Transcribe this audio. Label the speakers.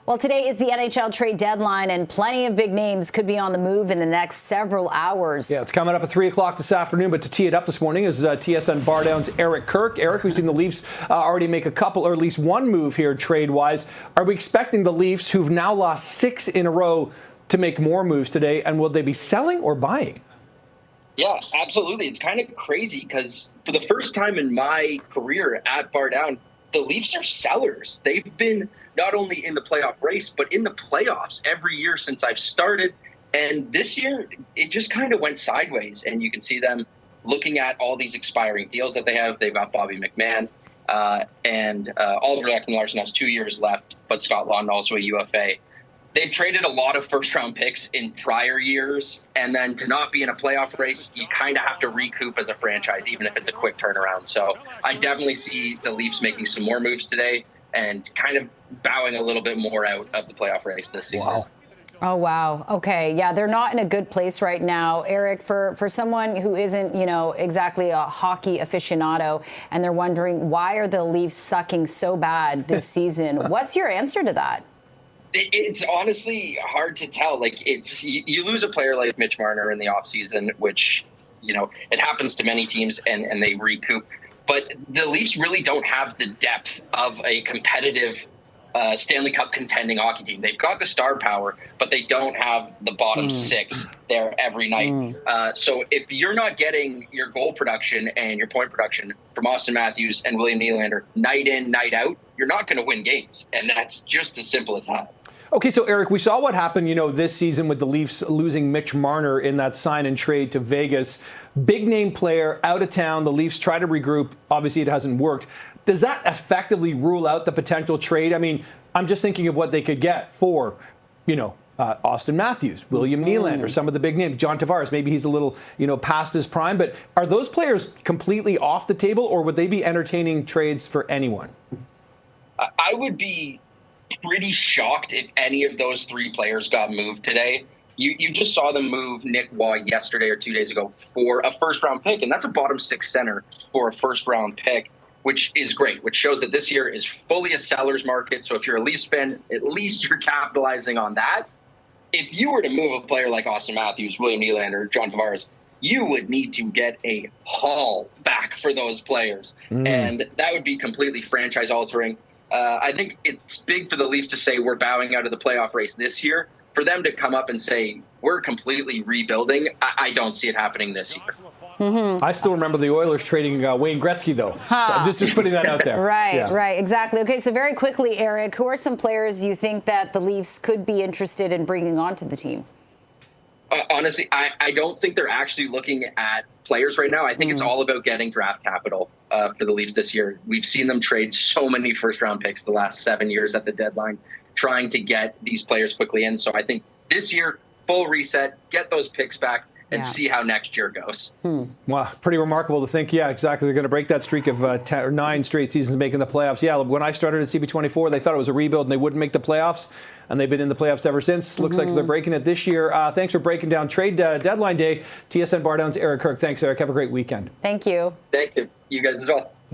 Speaker 1: Well, today is the NHL trade deadline, and plenty of big names could be on the move in the next several hours.
Speaker 2: Yeah, it's coming up at 3 o'clock this afternoon, but to tee it up this morning is TSN BarDown's Kirk. Eric, we've seen the Leafs already make a couple, or at least one move here trade-wise. Are we expecting the Leafs, who've now lost 6 in a row, to make more moves today, and will they be selling or buying?
Speaker 3: Yeah, absolutely. It's kind of crazy because for the first time in my career at BarDown, the Leafs are sellers. They've been not only in the playoff race, but in the playoffs every year since I've started. And this year, it just kind of went sideways. And you can see them looking at all these expiring deals that they have. They've got Bobby McMahon and Oliver Ekman-Larsson has 2 years left, but Scott Laughton also a UFA. They've traded a lot of first-round picks in prior years, and then to not be in a playoff race, you kind of have to recoup as a franchise, even if it's a quick turnaround. So I definitely see the Leafs making some more moves today and kind of bowing a little bit more out of the playoff race this season.
Speaker 2: Wow.
Speaker 1: Oh, wow. Okay. Yeah, they're not in a good place right now. Eric, for someone who isn't, exactly a hockey aficionado, and they're wondering, why are the Leafs sucking so bad this season? What's your answer to that?
Speaker 3: It's honestly hard to tell. Like, you lose a player like Mitch Marner in the offseason, which, it happens to many teams and they recoup. But the Leafs really don't have the depth of a competitive Stanley Cup contending hockey team. They've got the star power, but they don't have the bottom six there every night. So if you're not getting your goal production and your point production from Austin Matthews and William Nylander night in, night out, you're not going to win games. And that's just as simple as that.
Speaker 2: Okay, so Eric, we saw what happened, this season with the Leafs losing Mitch Marner in that sign and trade to Vegas. Big name player out of town. The Leafs try to regroup. Obviously, it hasn't worked. Does that effectively rule out the potential trade? I mean, I'm just thinking of what they could get for, Austin Matthews, William Nylander, some of the big names, John Tavares. Maybe he's a little, past his prime. But are those players completely off the table, or would they be entertaining trades for anyone?
Speaker 3: I would be pretty shocked if any of those 3 players got moved today. You just saw them move Nick Waugh yesterday or 2 days ago for a first-round pick, and that's a bottom 6 center for a first-round pick, which is great, which shows that this year is fully a seller's market. So if you're a Leafs fan, at least you're capitalizing on that. If you were to move a player like Austin Matthews, William Nylander, John Tavares, you would need to get a haul back for those players, and that would be completely franchise-altering. I think it's big for the Leafs to say we're bowing out of the playoff race this year. For them to come up and say we're completely rebuilding, I don't see it happening this year.
Speaker 2: I still remember the Oilers trading Wayne Gretzky, though. So I'm just putting that out there.
Speaker 1: Right, exactly. Okay, so very quickly, Eric, who are some players you think that the Leafs could be interested in bringing onto the team?
Speaker 3: Honestly, I don't think they're actually looking at players right now. I think it's all about getting draft capital for the Leafs this year. We've seen them trade so many first-round picks the last 7 years at the deadline, trying to get these players quickly in. So I think this year, full reset, get those picks back, and see how next year goes.
Speaker 2: Wow, pretty remarkable to think, exactly. They're going to break that streak of 10 or 9 straight seasons making the playoffs. Yeah, when I started at CB24, they thought it was a rebuild and they wouldn't make the playoffs, and they've been in the playoffs ever since. Looks like they're breaking it this year. Thanks for breaking down trade deadline day. TSN BarDown's Kirk. Thanks, Eric. Have a great weekend.
Speaker 1: Thank you.
Speaker 3: Thank you. You guys as well.